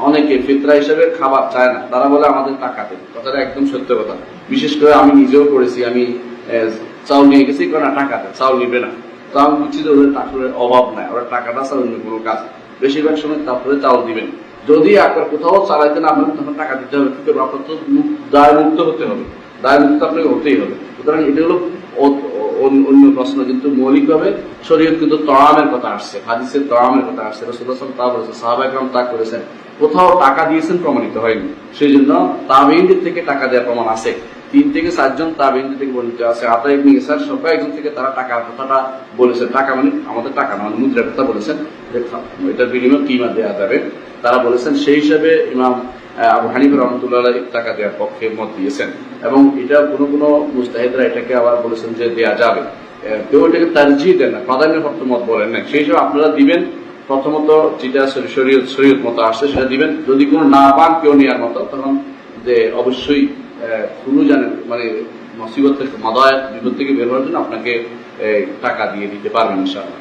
অনেকে ফিতরা হিসেবে খাবার চায় না, তারা বলে আমাদের টাকা দেন। কথাটা একদম সত্য কথা। বিশেষ করে আমি নিজেও করেছি, আমি চাউল নিয়ে গেছি, কারণ টাকা দেয়, চাউল নিবে না। তো আমি বুঝছি যে ওদের টাকার অভাব নাই, ওরা টাকাটা ছাড়া অন্য কোনো কাজ, বেশিরভাগ সময় তারপরে চাউল দিবেন। যদি আপনার কোথাও চালাইতে না পারেন তখন টাকা দিতে হবে, কিন্তু আপনার তো দায় মুক্ত হতে হবে, দায় মুক্ত আপনাকে হতেই হবে। সুতরাং এটা হলো অন্য প্রশ্ন, কিন্তু মৌলিকভাবে শরীয়ত কিন্তু তরামের কথা আসছে, হাদিসের তরামের কথা আসছে, রাসূলুল্লাহ সাল্লাল্লাহু আলাইহি ওয়াসাল্লাম তা বলেছেন, সাহাবা একরাম তা করেছেন, কোথাও টাকা দিয়েছেন প্রমাণিত হয়নি। সেই জন্য তাবেঈনদের থেকে টাকা দেওয়ার প্রমাণ আছে, 3 থেকে 4 জন তাবেঈনদের থেকে বর্ণিত আছে। আতা ইবনে ইয়াসার সবাই একজন থেকে তারা টাকার কথাটা বলেছেন, টাকা মানে আমাদের টাকা না, মানে মুদ্রার কথা বলেছেন, এটার বিনিময়ে কিমা দেওয়া যাবে। তারা বলেছেন, সেই হিসাবে ইমাম আবু হানিফা রাহমাতুল্লাহ আলাইহি টাকা দেওয়ার পক্ষে মত দিয়েছেন, এবং এটা কোনো মুজতাহিদরা এটাকে আবার বলেছেন যে দেয়া যাবে। কেউ এটাকে তারজিহ দেন না, প্রাধান্য প্রাপ্ত মত বলেন না। সেই হিসাবে আপনারা দিবেন, প্রথমত যেটা শরীয়ত মতো আসছে সেটা দিবেন। যদি কোনো না পান কেউ নেওয়ার মতো, তখন যে অবশ্যই কোনো জানেন মানে মুসিবত থেকে, মাদায়াত, বিপদ থেকে বের হওয়ার জন্য আপনাকে টাকা দিয়ে দিতে পারবেন ইনশাআল্লাহ।